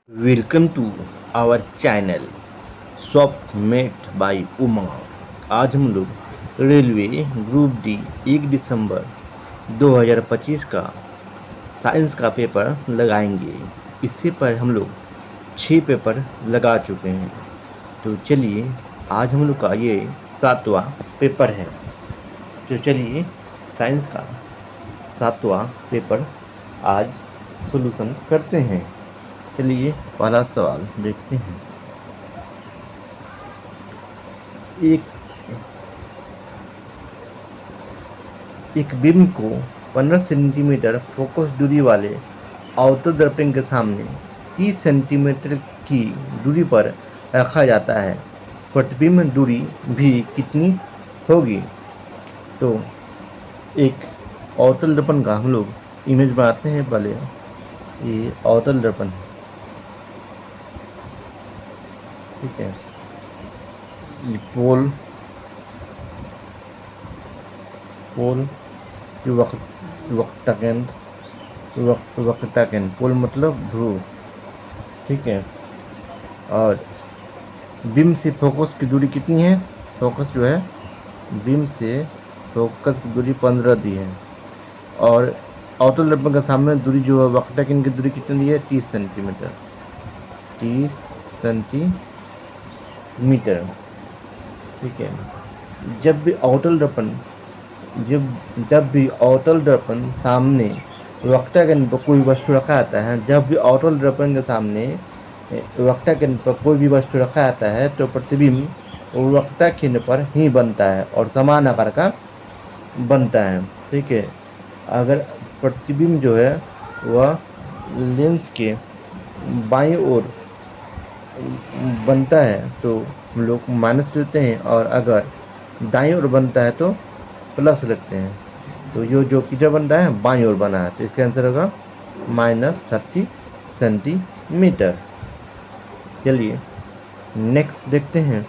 Welcome to our channel soft mate by Umang. आज हम लोग रेलवे ग्रुप डी 1 दिसंबर 2025 का साइंस का पेपर लगाएंगे। इससे पर हम लोग 6 पेपर लगा चुके हैं। तो चलिए आज हम लोग का ये 7वां पेपर है। तो चलिए साइंस का 7वां पेपर आज सॉल्यूशन करते हैं। चलिए पहला सवाल देखते हैं। एक एक बीम को 15 सेंटीमीटर फोकस दूरी वाले अवतल दर्पण के सामने 30 सेंटीमीटर की दूरी पर रखा जाता है। प्रतिबिंब दूरी भी कितनी होगी? तो एक अवतल दर्पण का हम लोग इमेज बनाते हैं। पहले ये अवतल दर्पण, ठीक है। ये पोल वक्रता केंद्र, पोल मतलब ध्रुव, ठीक है। और बीम से फोकस की दूरी कितनी है? फोकस जो है बीम से फोकस की दूरी 15 दी है। और अवतल दर्पण के सामने दूरी जो है वक्रता केंद्र की दूरी कितनी दी है? 30 सेंटीमीटर, 30 सेंटीमीटर, ठीक है। जब भी अवतल दर्पण सामने वक्रता केंद्र पर कोई वस्तु रखा जाता है, जब भी अवतल दर्पण के सामने वक्रता केंद्र पर कोई भी वस्तु रखा जाता है तो प्रतिबिंब वक्रता केंद्र पर ही बनता है और समान आकार का बनता है, ठीक है। अगर प्रतिबिंब जो है वह लेंस के बाईं ओर बनता है तो हम लोग माइनस लेते हैं, और अगर दाईं ओर बनता है तो प्लस रखते हैं। तो जो किधर बन रहा है? बाईं ओर बना है, तो इसका आंसर होगा -30 सेंटीमीटर। चलिए नेक्स्ट देखते हैं।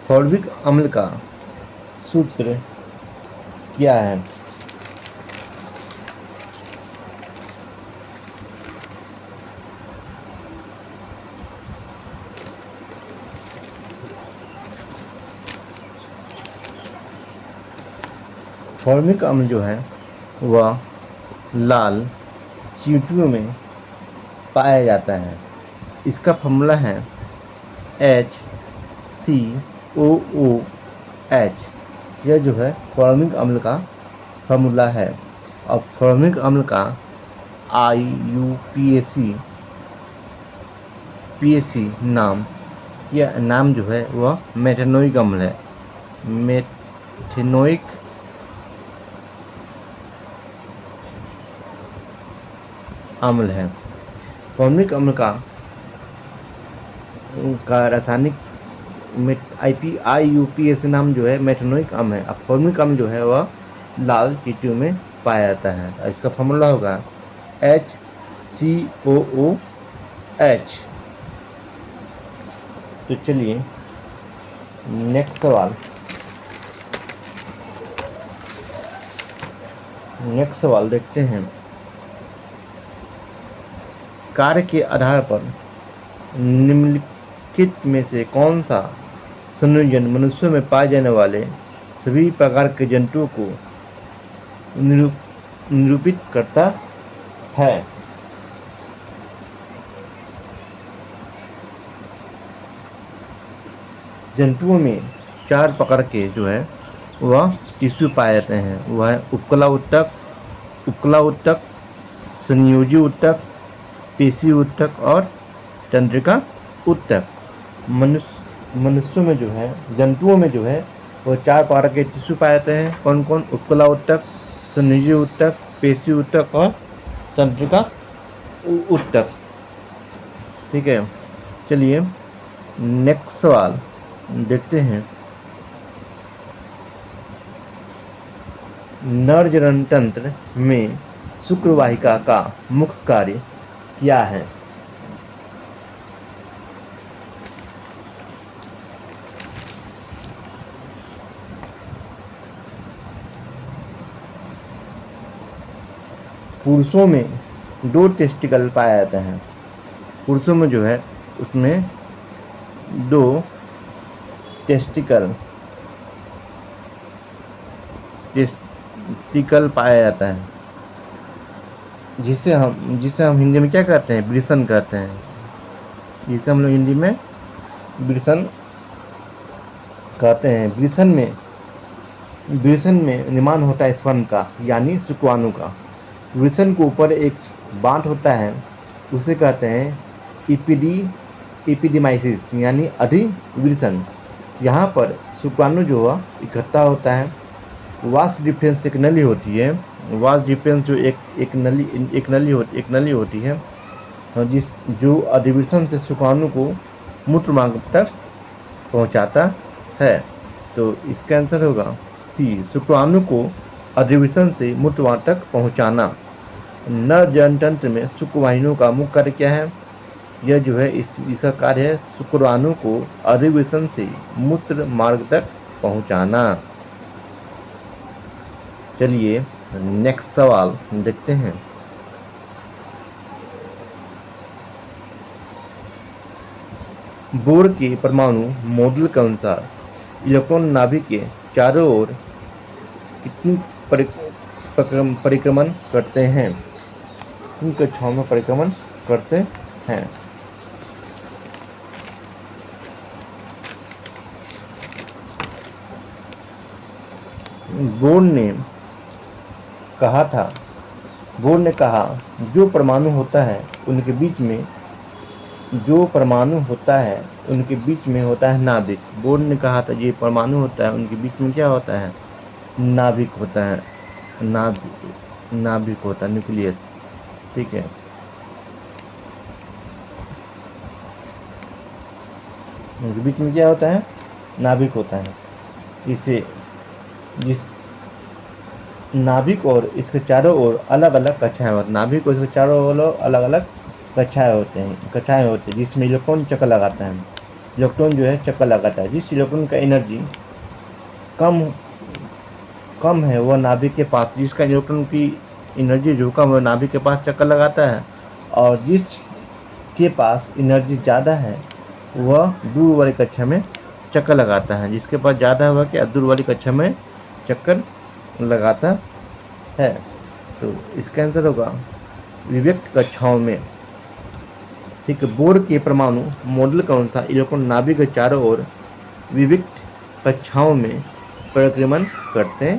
फॉर्मिक अम्ल का सूत्र क्या है? फॉर्मिक अम्ल जो है वह लाल चींटियों में पाया जाता है। इसका फॉर्मूला है HCOOH। यह जो है फॉर्मिक अम्ल का फॉर्मूला है। और फॉर्मिक अम्ल का IUPAC नाम जो है वह मेथेनोइक अम्ल है। मेथेनोइक अम्ल है। फॉर्मिक अम्ल का रासायनिक IUPAC नाम जो है मेथेनोइक अम्ल है। अब फॉर्मिक अम्ल जो है वह लाल चींटियों में पाया जाता है। इसका फॉर्मूला होगा HCOOH। तो चलिए नेक्स्ट सवाल देखते हैं। कार्य के आधार पर निम्नलिखित में से कौन सा संयोजन मनुष्यों में पाए जाने वाले सभी प्रकार के जंतुओं को निरूपित करता है? जंतुओं में 4 प्रकार के जो है वह टिश्यू पाए जाते हैं। वह है उपकला ऊतक, संयोजी ऊतक, पेशी ऊतक और तंत्रिका ऊतक। मनुष्यों में जो है, जंतुओं में जो है वो 4 प्रकार के टिश्यू पाए जाते हैं। कौन कौन? उपकला ऊतक, संयोजी ऊतक, पेशी ऊतक और तंत्रिका ऊतक, ठीक है। चलिए नेक्स्ट सवाल देखते हैं। नर जनन तंत्र में शुक्रवाहिका का मुख्य कार्य क्या है? पुरुषों में 2 टेस्टिकल पाया जाता है। पुरुषों में जो है उसमें 2 टेस्टिकल टेस्टिकल पाया जाता है, जिसे हम हिंदी में क्या कहते हैं, वृषण कहते हैं। जिसे हम लोग हिंदी में वृषण कहते हैं। वृषण में निर्माण होता है स्पर्म का, यानी शुक्राणु का। वृषण के ऊपर एक बांट होता है, उसे कहते हैं एपिडिमाइसिस यानी अधिवृषण। यहाँ पर शुक्राणु जो है इकट्ठा होता है। वास डिफरेंस एक नली होती है। वास डिफरेंस जो एक नली होती है, जो अधिवृषण से शुक्राणु को मूत्र मार्ग तक पहुँचाता है। तो इसका आंसर होगा सी, शुक्राणु को अधिवृषण से मूत्र मार्ग तक पहुँचाना। नर जनतंत्र में शुक्रवाहिनियों का मुख्य कार्य क्या है? यह जो है इसका कार्य है शुक्राणु को अधिवृषण से मूत्र मार्ग तक पहुँचाना। चलिए नेक्स्ट सवाल देखते हैं। बोर के परमाणु मॉडल के अनुसार इलेक्ट्रॉन नाभिक के चारों ओर कितनी परिक्रमण करते हैं? किन कक्षाओं में परिक्रमण करते हैं? बोर ने कहा जो परमाणु होता है उनके बीच में होता है नाभिक। बोर ने कहा था ये परमाणु होता है उनके बीच में क्या होता है? नाभिक होता है। नाभिक होता है, न्यूक्लियस। ठीक है। उनके बीच में क्या होता है? नाभिक होता है। जिस नाभिक और इसके चारों ओर अलग अलग कक्षाएं होती हैं। नाभिक और इसके चारों ओर अलग अलग कक्षाएं होते हैं, जिसमें इलेक्ट्रॉन चक्कर लगाता है। इलेक्ट्रॉन जो है चक्कर लगाता है। जिस इलेक्ट्रॉन का एनर्जी कम है वह नाभिक के पास, जिसका इलेक्ट्रॉन की एनर्जी जो कम है नाभिक के पास चक्कर लगाता है, और जिसके पास एनर्जी ज़्यादा है वह दूर वाली कक्षा में चक्कर लगाता है। जिसके पास ज़्यादा है वह क्या दूर वाली कक्षा में चक्कर लगाता है। तो इसका आंसर होगा विविक्त कक्षाओं में। ठीक है। बोर के परमाणु मॉडल के अनुसार इलेक्ट्रॉन नाभिक के चारों ओर विविक्त कक्षाओं में परिक्रमण करते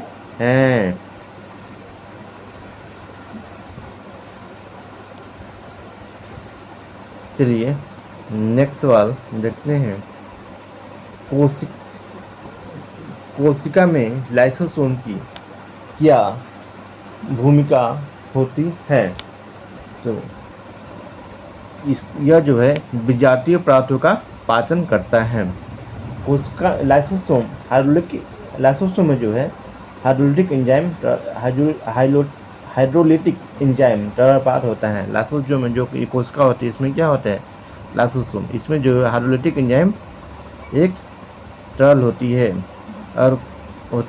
हैं। चलिए नेक्स्ट सवाल देखते हैं। कोशिका में लाइसोसोम की क्या भूमिका होती है? तो यह जो है विजातीय पदार्थों का पाचन करता है। कोशिका लाइसोसोम में जो है हाइड्रोलिटिक एंजाइम तरल होता है। लाइसोसोम में जो कोशिका होती है इसमें क्या होता है? लाइसोसोम, इसमें जो है हाइड्रोलिटिक एंजाइम एक तरल होती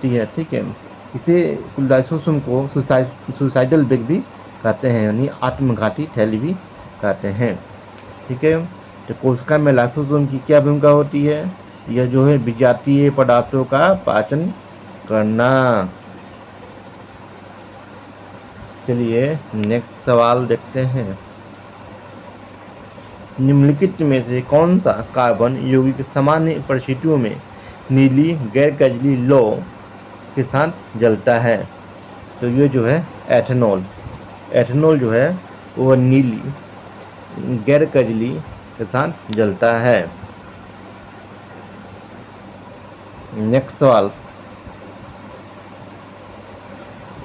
है। ठीक है। इसे लाइसोसोम को सुसाइडल बैग भी कहते हैं, यानी आत्मघाती थैली भी कहते हैं। ठीक है। तो कोशिका में लाइसोसोम की क्या भूमिका होती है? यह जो है विजातीय पदार्थों का पाचन करना। चलिए नेक्स्ट सवाल देखते हैं। निम्नलिखित में से कौन सा कार्बन यौगिक सामान्य परिस्थितियों में नीली गैर-कजली लौ के साथ जलता है? तो ये जो है एथेनॉल जो है वह नीली गैर-कजली के साथ जलता है। नेक्स्ट सवाल।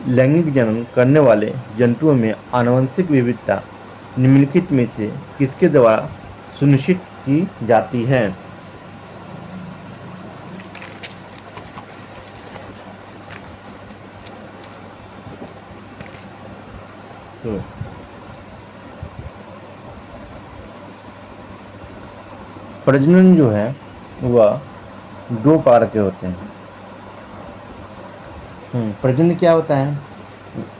लैंगिक जनन करने वाले जंतुओं में आनुवंशिक विविधता निम्नलिखित में से किसके द्वारा सुनिश्चित की जाती है? तो प्रजनन जो है वह 2 प्रकार के होते हैं। प्रजनन क्या होता है?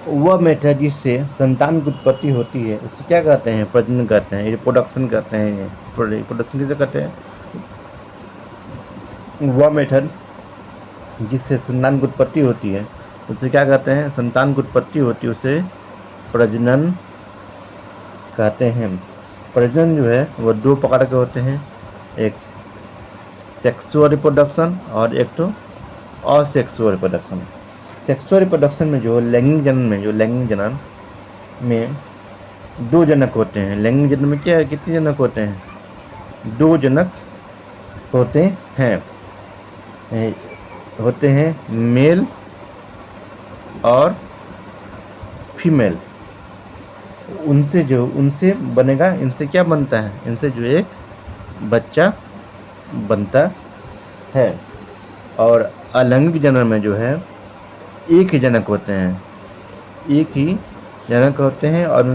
वह मेथड है जिससे संतान की उत्पत्ति होती है, इसे क्या कहते हैं? प्रजनन कहते हैं, रिप्रोडक्शन कहते हैं। रिप्रोडक्शन किसे कहते हैं? वह मेथड जिससे संतान की उत्पत्ति होती है उसे क्या कहते हैं? संतान की उत्पत्ति होती है उसे प्रजनन कहते हैं। प्रजनन जो है वो दो प्रकार के होते हैं, एक सेक्सुअल रिप्रोडक्शन और एक तो असेक्सुअल रिप्रोडक्शन। सेक्सुअल रिप्रोडक्शन में जो लैंगिक जनन में दो जनक होते हैं। लैंगिक जनन में क्या है, कितने जनक होते हैं? दो जनक होते हैं मेल और फीमेल। उनसे बनेगा, इनसे क्या बनता है? इनसे जो एक बच्चा बनता है। और अलैंगिक जनन में जो है एक ही जनक होते हैं, और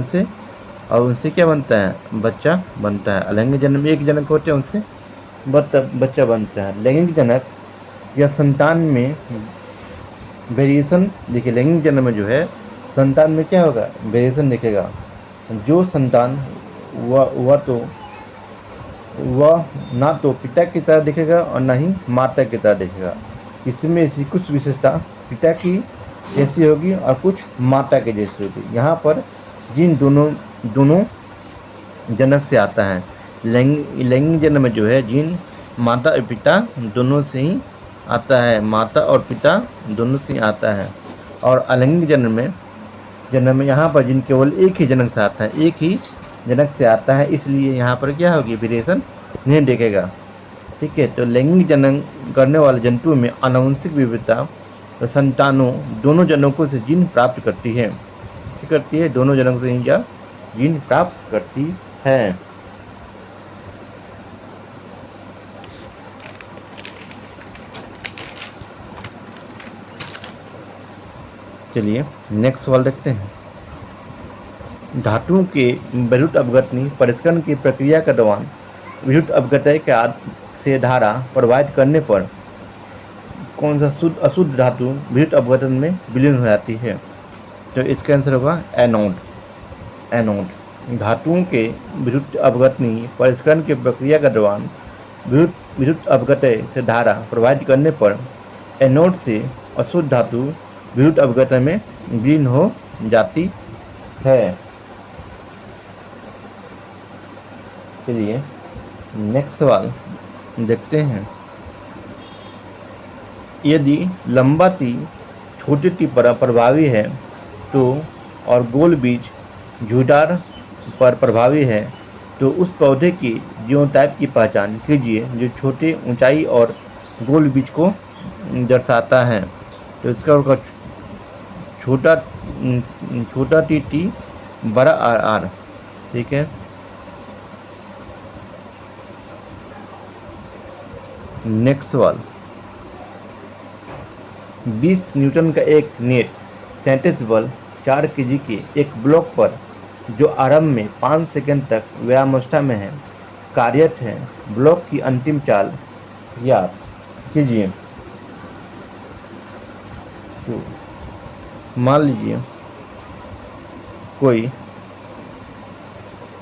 उनसे क्या बनता है? बच्चा बनता है। अलैंगिक जनन में एक जनक होते हैं, उनसे बच्चा बनता है। लैंगिक जनक या संतान में वेरिएशन देखिए, लैंगिक जनन में जो है संतान में क्या होगा? वेरिएशन दिखेगा। जो संतान वह ना तो पिता की तरह दिखेगा और ना ही माता की तरह दिखेगा। इसमें ऐसी कुछ विशेषता पिता की जैसी होगी और कुछ माता के जैसी होगी। यहाँ पर जिन दोनों जनक से आता है। लैंगिक जनन में जो है जिन माता और पिता दोनों से ही आता है, माता और पिता दोनों से ही आता है। और अलैंगिक जनन में यहाँ पर जिन केवल एक ही जनक से आता है, इसलिए यहाँ पर क्या होगी? वेरिएशन नहीं देखेगा। ठीक है, तो लैंगिक जनन करने वाले जंतुओं में आनुवंशिक विविधता तो संतानों दोनों जनकों से जीन प्राप्त करती है। इसी करती है, दोनों जनकों से ही जीन प्राप्त करती है। चलिए नेक्स्ट सवाल देखते हैं। धातुओं के विद्युत अपघटनी परिष्करण की प्रक्रिया के दौरान विद्युत अपघटय से धारा प्रवाहित करने पर कौन सा अशुद्ध धातु विद्युत अपघटन में विलीन हो जाती है? तो इसका आंसर होगा एनोड। धातुओं के विद्युत अपघटनी परिष्करण की प्रक्रिया के दौरान विद्युत अपघटय से धारा प्रवाहित करने पर एनोड से अशुद्ध धातु विद्युत अपघटन में विलीन हो जाती है। चलिए नेक्स्ट सवाल देखते हैं। यदि लंबा टी छोटी टी पर प्रभावी है तो और गोल बीज झूठार पर प्रभावी है तो उस पौधे की जीनोटाइप की पहचान कीजिए जो छोटे ऊंचाई और गोल बीज को दर्शाता है। तो इसका होगा छोटा टी बड़ा आर। ठीक है, नेक्स्ट सवाल। 20 न्यूटन का एक नेट सेंटेंस बल 4 kg के एक ब्लॉक पर जो आरंभ में 5 सेकंड तक व्यायामावस्था में है कार्यरत है, ब्लॉक की अंतिम चाल याद कीजिए। तो मान लीजिए कोई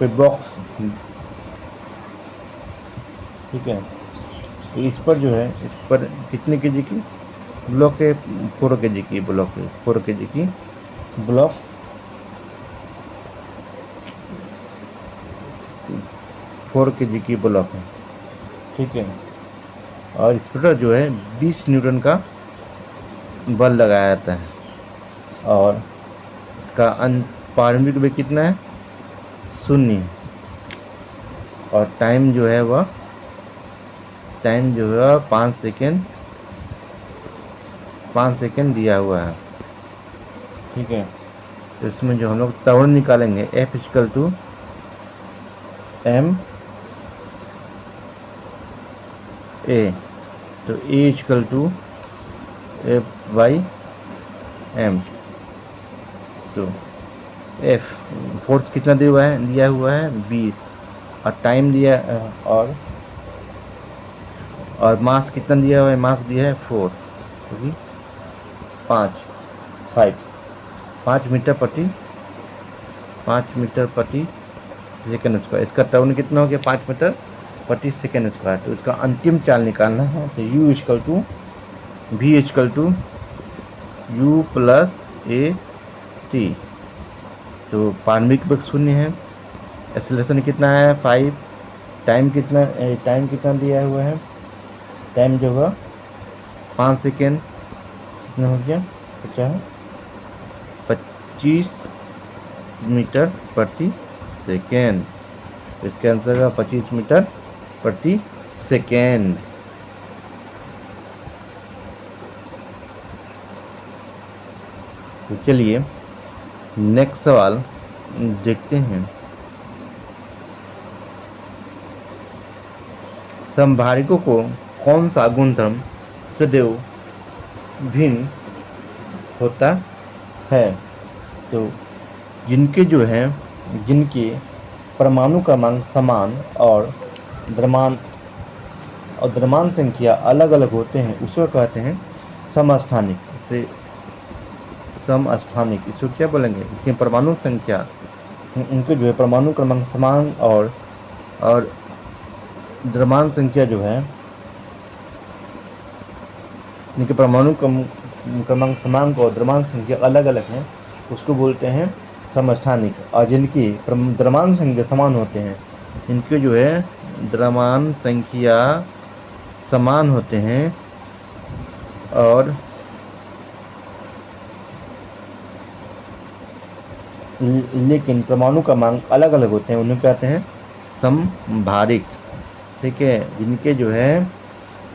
बॉक्स, ठीक है, तो इस पर जो है, इस पर कितने केजी की ब्लॉक है? 4 kg की ब्लॉक है, 4 kg की ब्लॉक 4 kg की ब्लॉक है। ठीक है, और इस पर जो है 20 न्यूटन का बल लगाया जाता है और इसका प्रारंभिक वेग कितना है? 0। और टाइम जो है 5 सेकेंड दिया हुआ है। ठीक है, तो इसमें जो हम लोग त्वरण निकालेंगे F = m a, तो A = F/m। तो F फोर्स कितना दिया हुआ है 20 और टाइम दिया और मास कितना दिया हुआ है? मास दिया है 4, क्योंकि 5 5 मीटर प्रति सेकेंड स्क्वायर। इसका टर्न कितना हो गया? 5 मीटर प्रति सेकेंड स्क्वायर। तो इसका अंतिम चाल निकालना है तो u equal to v equal to u plus a t. तो प्रारंभिक वेग 0 है, एक्सेलरेशन कितना है 5, टाइम कितना दिया हुआ है? टाइम जो होगा 5 सेकेंड, कितना हो गया? क्या है? 25 मीटर प्रति सेकेंड। इसका आंसर है 25 मीटर प्रति सेकेंड। तो चलिए नेक्स्ट सवाल देखते हैं। समभारिकों को कौन सा गुणधर्म सदैव भिन्न होता है? तो जिनके परमाणु क्रमांक समान और द्रव्यमान संख्या अलग अलग होते हैं उसको कहते हैं समस्थानिक। इसको क्या बोलेंगे? इसकी परमाणु संख्या, उनके जो है परमाणु क्रमांक समान और द्रव्यमान संख्या जो है, इनके परमाणु क्रमांक समान और द्रव्यमान संख्या अलग अलग हैं उसको बोलते हैं समस्थानिक। और जिनकी द्रव्यमान संख्या समान होते हैं, इनके जो है द्रव्यमान संख्या समान होते हैं और लेकिन परमाणु क्रमांक अलग अलग होते हैं उन्हें कहते हैं समभारिक। ठीक है, जिनके जो है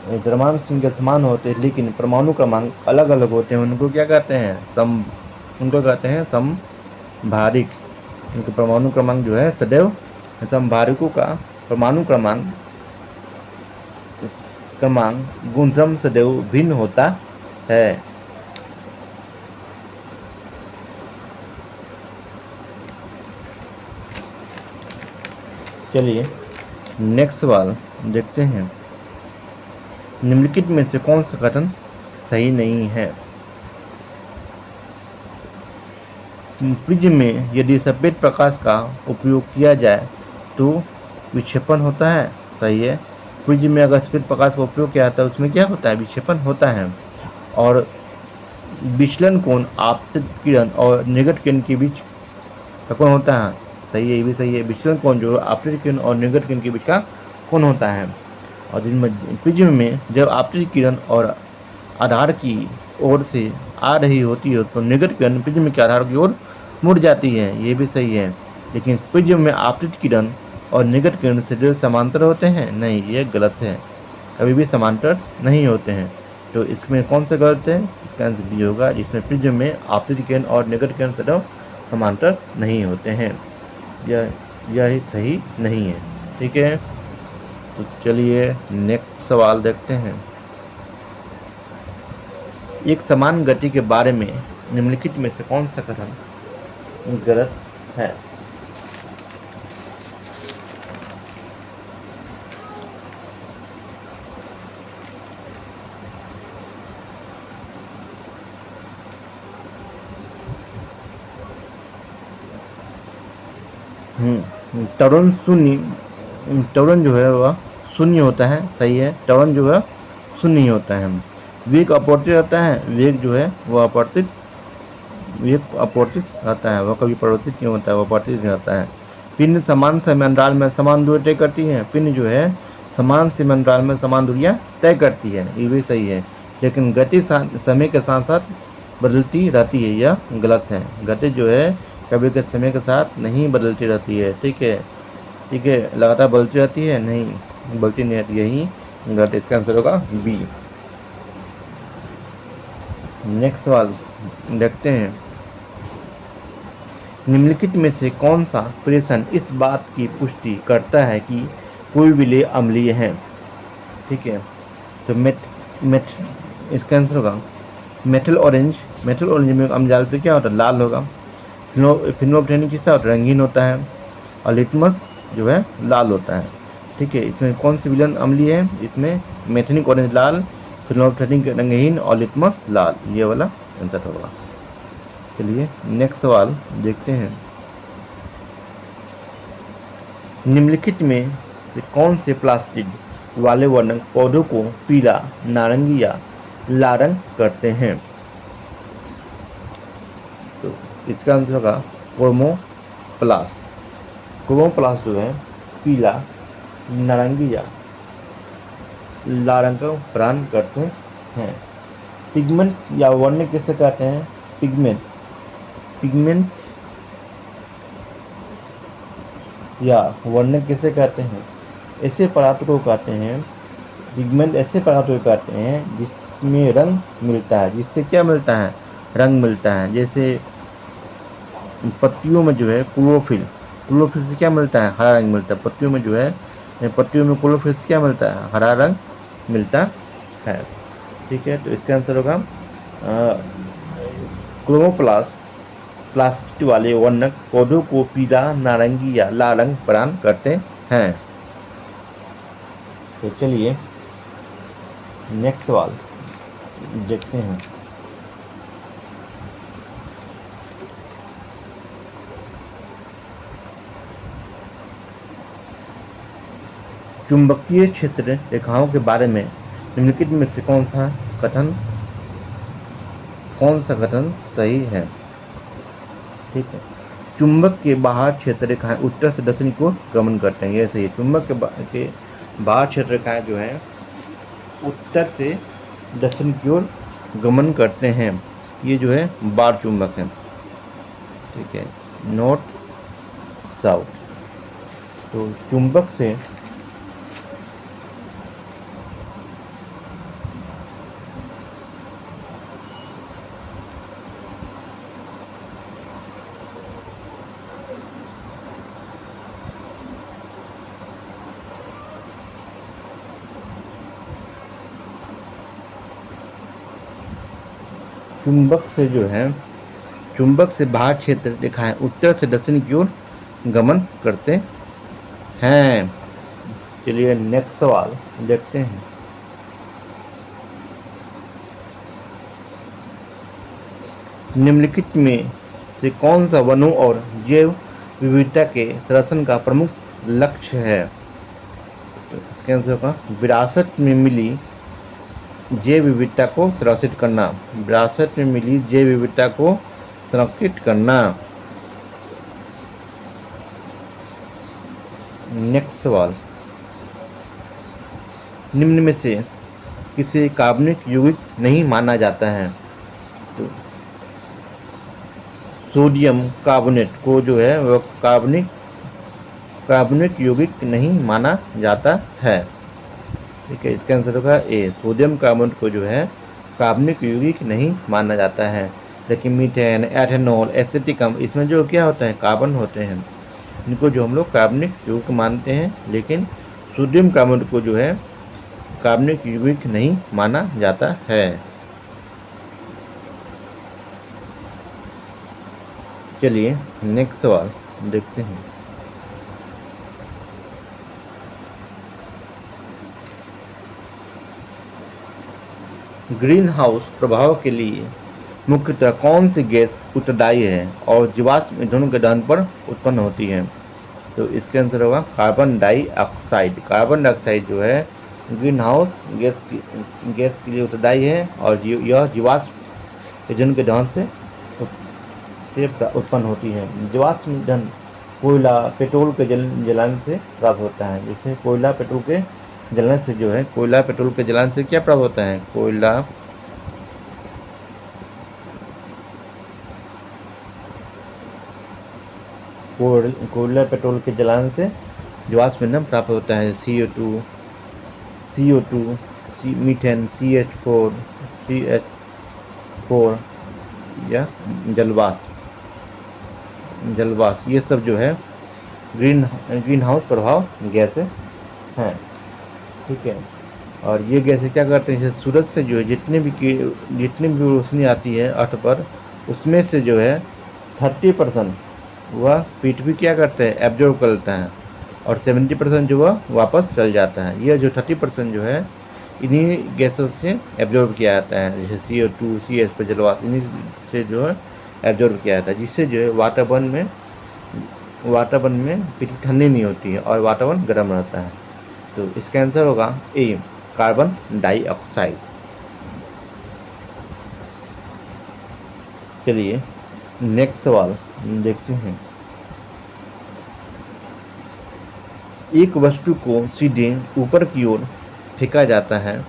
द्रव्यमान संख्या समान होते हैं लेकिन परमाणु क्रमांक अलग अलग होते हैं उनको क्या कहते हैं? समभारिक। इनके परमाणु क्रमांक जो है सदैव, समभारिकों का परमाणु क्रमांक गुणधर्म सदैव भिन्न होता है। चलिए नेक्स्ट सवाल देखते हैं। निम्नलिखित में से कौन सा कथन सही नहीं है? प्रिज्म में यदि सफेद प्रकाश का उपयोग किया जाए तो विक्षेपण होता है। सही है। प्रिज्म में अगर सफेद प्रकाश का उपयोग किया जाता है उसमें क्या होता है? विक्षेपण होता है। और विचलन कोण आपतित किरण और निर्गत किरण के बीच का कोण होता है। सही है, ये भी सही है। विचलन कोण जो आपतित किरण और निर्गत किरण के बीच का कोण होता है। और जिनमें प्रिज्म में जब आपतित किरण और आधार की ओर से आ रही होती है तो निर्गत किरण प्रिज्म के आधार की ओर मुड़ जाती है। ये भी सही है। लेकिन प्रिज्म में आपतित किरण और निर्गत किरण से समांतर होते हैं? नहीं, ये गलत है, कभी भी समांतर नहीं होते हैं। तो इसमें कौन सा गलत है? इसका आंसर बी होगा, जिसमें प्रिज्म में आपतित किरण और निर्गत किरण सदैव समांतर नहीं होते हैं। यह सही नहीं है। ठीक है, तो चलिए नेक्स्ट सवाल देखते हैं। एक समान गति के बारे में निम्नलिखित में से कौन सा कथन गलत है? त्वरण जो है वह शून्य होता है। सही है, त्वरण जो है शून्य ही होता है। वेग अपवर्तित रहता है, वेग जो है वह अपवर्तित रहता है, वह कभी परिवर्तित नहीं होता है, वह अपवर्तित रहता है। पिंड समान समयांतराल में समान दूरी तय करती है। पिंड जो है समान समयांतराल में समान दूरियां तय करती है, ये भी सही है। लेकिन गति समय के साथ साथ बदलती रहती है, यह गलत है। गति जो है कभी के समय के साथ नहीं बदलती रहती है। ठीक है, लगातार बदलती रहती है? नहीं, बदलती नहीं रहती, यही गलत। इसका आंसर होगा बी। नेक्स्ट सवाल देखते हैं। निम्नलिखित में से कौन सा प्रेषण इस बात की पुष्टि करता है कि कोई विलेय अम्लीय है? ठीक है, तो इसका आंसर होगा मेटल ऑरेंज। मेटल ऑरेंज में अम्ल पे क्या होता है? लाल होगा। फिनोल्फथालीन किसका होता है? रंगीन होता है। और लिटमस जो है लाल होता है। ठीक है, इसमें कौन सी विलयन अम्लीय है? इसमें मेथेनिक ऑरेंज लाल, फिनोल्फथालीन रंगहीन और लिटमस लाल, ये वाला आंसर होगा। चलिए नेक्स्ट सवाल देखते हैं। निम्नलिखित में से कौन से प्लास्टिड वाले वर्णक पौधों को पीला, नारंगी या लाल रंग करते हैं? तो इसका आंसर होगा क्रोमोप्लास्ट। क्रोमोप्लास्ट जो है पीला, नारंगी या लाल रंग का प्रदान करते हैं। पिगमेंट या वर्णक किसे कहते हैं? पिगमेंट या वर्णक किसे कहते हैं? ऐसे पदार्थ को कहते हैं पिगमेंट, ऐसे पदार्थ को कहते हैं जिसमें रंग मिलता है। जिससे क्या मिलता है? रंग मिलता है। जैसे पत्तियों में जो है क्लोरोफिल से क्या मिलता है? हरा रंग मिलता है। पत्तियों में जो है, पत्तियों में क्लोरोफिल से क्या मिलता है? हरा रंग मिलता है। ठीक है, तो इसका आंसर होगा क्रोमोप्लास्ट। प्लास्टिक वाले वर्णक पौधों को पीला, नारंगी या लाल रंग प्रदान करते हैं। तो चलिए नेक्स्ट सवाल देखते हैं। चुंबकीय क्षेत्र रेखाओं के बारे में निम्नलिखित में से कौन सा कथन सही है? ठीक है, चुंबक के बाहर क्षेत्र रेखाएं उत्तर से दक्षिण की ओर गमन करते हैं, ये सही है। चुंबक के बाहर क्षेत्र रेखाएं जो है उत्तर से दक्षिण की ओर गमन करते हैं, ये जो है बार चुंबक है। ठीक है, नॉर्थ साउथ। तो चुंबक से चुंबक से बाहर क्षेत्र रेखाएं उत्तर से दक्षिण की ओर गमन करते हैं। चलिए नेक्स्ट सवाल देखते हैं। निम्नलिखित में से कौन सा वनों और जैव विविधता के संरक्षण का प्रमुख लक्ष्य है? तो इसके आंसर होगा विरासत में मिली जैव विविधता को संरक्षित करना। विरासत में मिली जैव विविधता को संरक्षित करना। नेक्स्ट सवाल, निम्न में से किसे कार्बनिक यौगिक नहीं माना जाता है? तो सोडियम कार्बोनेट को जो है वह कार्बनिक यौगिक नहीं माना जाता है। ठीक है, इसका आंसर होगा ए, सोडियम कार्बोनेट को जो है कार्बनिक यौगिक नहीं माना जाता है। लेकिन मीथेन, एथेनॉल, एसिटिकम, इसमें जो क्या होता है? कार्बन होते हैं, इनको जो हम लोग कार्बनिक यौगिक मानते हैं। लेकिन सोडियम कार्बोनेट को जो है कार्बनिक यौगिक नहीं माना जाता है। चलिए नेक्स्ट सवाल देखते हैं। ग्रीन हाउस प्रभाव के लिए मुख्यतः कौन सी गैस उत्तरदायी है और जीवाश्म ईंधनों के दहन पर उत्पन्न होती है? तो इसके आंसर होगा कार्बन डाइऑक्साइड। कार्बन डाइऑक्साइड जो है ग्रीन हाउस गैस के लिए उत्तरदायी है और यह जीवाश्म ईंधन के दहन से उत्पन्न होती है। जीवाश्म ईंधन कोयला, पेट्रोल के जलाने से प्राप्त होता है। जैसे कोयला पेट्रोल के जलाने से जो है क्या प्राप्त होता है? कोयला पेट्रोल के जलाने से जीवाश्म ईंधन प्राप्त होता है। CO2, मीथेन, CH4 या जलवाष्प, ये सब जो है ग्रीन हाउस प्रभाव गैसें हैं। ठीक है, और ये गैसें क्या करते हैं? जैसे सूरज से जो है जितनी भी रोशनी आती है अर्थ पर, उसमें से जो है 30% वह पृथ्वी क्या करता है? एब्जॉर्ब कर लेता है और 70% जो वह वापस चल जाता है। यह जो 30% जो है इन्हीं गैसों से एब्जॉर्ब किया जाता है। जैसे CO2, CH पर जलवाष्प, इन्हीं से जो है एब्जॉर्ब किया जाता है, जिससे जो है वातावरण में पृथ्वी ठंडी नहीं होती है और वातावरण गर्म रहता है। तो इसका आंसर होगा ए, कार्बन डाइऑक्साइड। चलिए नेक्स्ट सवाल देखते हैं। एक वस्तु को सीधे ऊपर की ओर फेंका जाता है,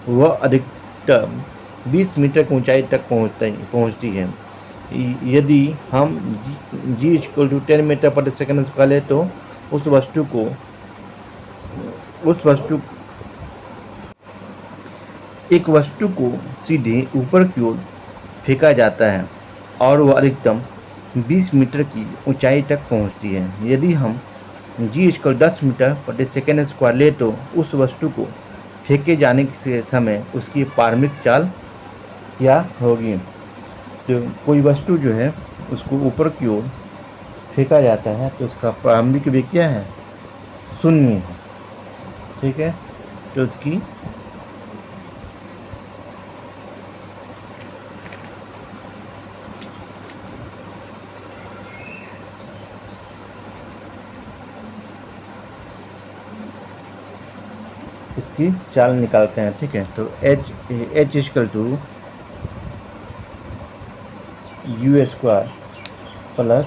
वह अधिकतम 20 मीटर की ऊंचाई तक पहुंचती है। यदि हम जी इक्वल टू 10 मीटर पर सेकेंड स्क्वायर ले तो उस वस्तु एक वस्तु को सीधे ऊपर की ओर फेंका जाता है और वह अधिकतम 20 मीटर की ऊंचाई तक पहुंचती है। यदि हम जी इक्वल 10 मीटर प्रति सेकेंड स्क्वायर ले तो उस वस्तु को फेंके जाने के समय उसकी प्रारंभिक चाल क्या होगी। तो कोई वस्तु जो है उसको ऊपर की ओर फेंका जाता है तो उसका प्रारंभिक वेग क्या है, 0 है। ठीक है, तो उसकी चाल निकालते हैं। ठीक है, तो h equal to u square plus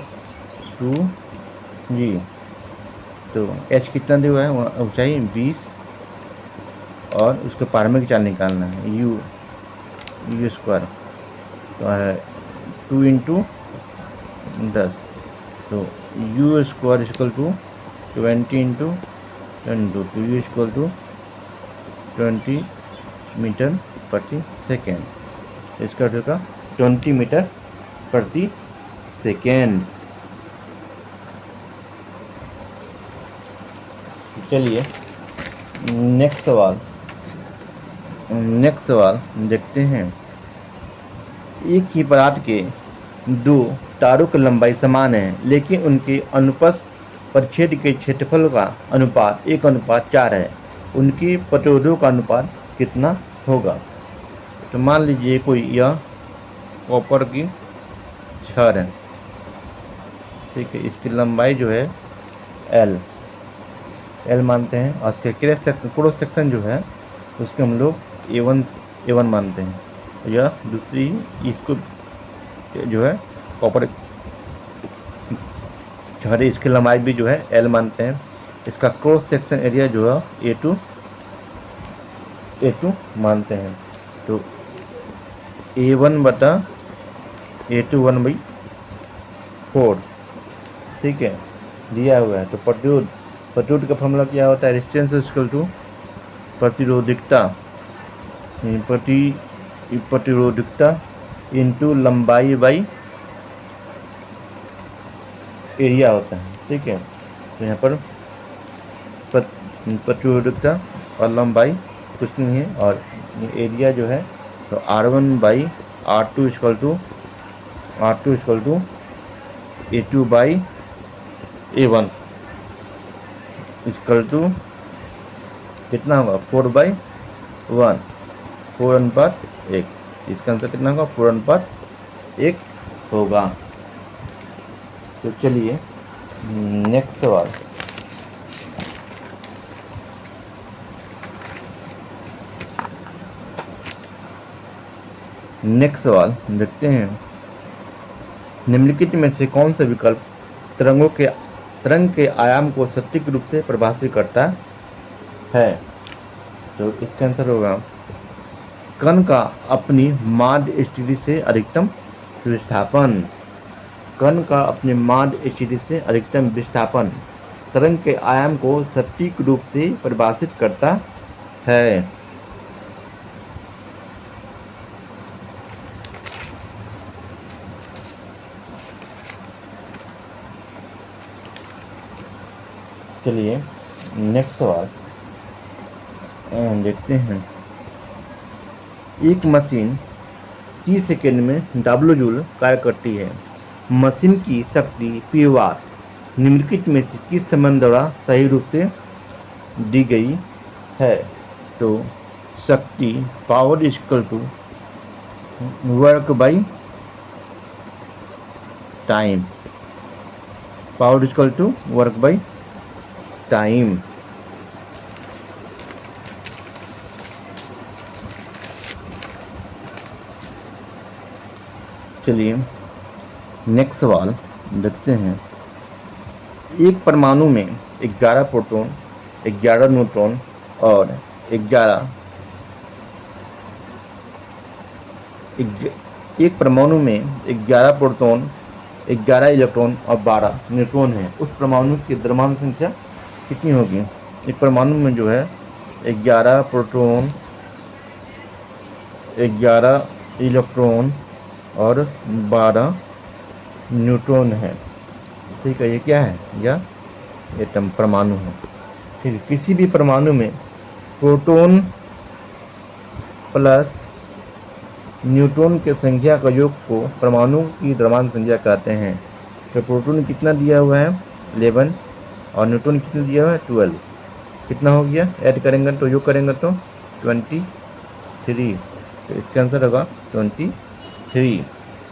2g। तो h कितना दिया हुआ है, ऊंचाई 20 और उसको प्रारंभिक चाल निकालना है यू स्क्वायर, तो है 2 इंटू 10। तो u square equal to 20 into 22, तो यू इक्वल टू 20 मीटर प्रति सेकेंड। इसका होगा 20 मीटर प्रति सेकेंड। चलिए नेक्स्ट सवाल देखते हैं। एक ही पदार्थ के दो तारों की लंबाई समान है, लेकिन उनके अनुप्रस्थ परिच्छेद के क्षेत्रफल का अनुपात 1:4 है। उनकी प्रतिरोधों का अनुपात कितना होगा। तो मान लीजिए कोई यह कॉपर की छड़ है, ठीक है, इसकी लंबाई जो है एल मानते हैं और इसके क्रॉस सेक्शन जो है उसके हम लोग ए1 मानते हैं। यह दूसरी इसको जो है कॉपर छड़, इसकी लंबाई भी जो है एल मानते हैं। इसका क्रॉस सेक्शन एरिया जो है ए2 मानते हैं। तो A1 बटा A2 1/4, ठीक है, दिया हुआ है। तो प्रतिरोध का फॉर्मूला क्या होता है, रेजिस्टेंस इक्वल टू प्रतिरोधकता इंटू लंबाई बाई एरिया होता है। ठीक है, तो यहाँ पर प्रतिरोधकता और लंबाई कुछ नहीं है और एरिया जो है तो R1/R2 equal to A2/A1 equal to कितना होगा 4/1, 4:1। इसका आंसर कितना होगा 4:1 होगा। तो चलिए नेक्स्ट सवाल। देखते हैं। निम्नलिखित में से कौन सा विकल्प तरंग के आयाम को सटीक रूप से परिभाषित करता है। तो इसका आंसर होगा कण का अपनी माध्य स्थिति से अधिकतम विस्थापन। कण का अपने माध्य स्थिति से अधिकतम विस्थापन तरंग के आयाम को सटीक रूप से परिभाषित करता है। चलिए नेक्स्ट सवाल देखते हैं। एक मशीन 30 सेकेंड में W जूल कार्य करती है। मशीन की शक्ति P वाट निम्नलिखित में से किस संबंध द्वारा सही रूप से दी गई है। तो शक्ति power equal to work by time, power equal to work by time. चलिए नेक्स्ट सवाल देखते हैं। एक परमाणु में 11 प्रोटॉन, 11 न्यूट्रॉन और 11 एक परमाणु में 11 प्रोटॉन, 11 इलेक्ट्रॉन और 12 न्यूट्रॉन है। उस परमाणु की द्रव्यमान संख्या कितनी होगी? एक परमाणु में जो है 11 प्रोटॉन, 11 इलेक्ट्रॉन और 12 न्यूट्रॉन है। ठीक है, ये क्या है? यह एटम परमाणु है। ठीक है, किसी भी परमाणु में प्रोटॉन प्लस न्यूट्रॉन के संख्या का योग को परमाणु की द्रव्यमान संख्या कहते हैं। तो प्रोटॉन कितना दिया हुआ है? 11 और न्यूट्रॉन कितना दिया हुआ है? 12। कितना हो गया? ऐड करेंगे तो योग करेंगे तो 23। तो इसका आंसर होगा 23।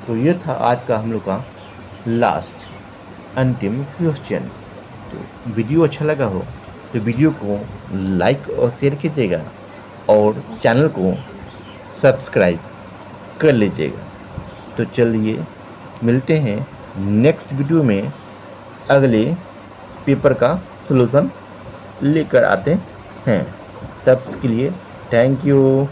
तो ये था आज का हम लोग का लास्ट अंतिम क्वेश्चन। तो वीडियो अच्छा लगा हो तो वीडियो को लाइक और शेयर कीजिएगा और चैनल को सब्सक्राइब कर लीजिएगा। तो चलिए मिलते हैं नेक्स्ट वीडियो में अगले पेपर का सॉल्यूशन लेकर आते हैं। तब के लिए थैंक यू।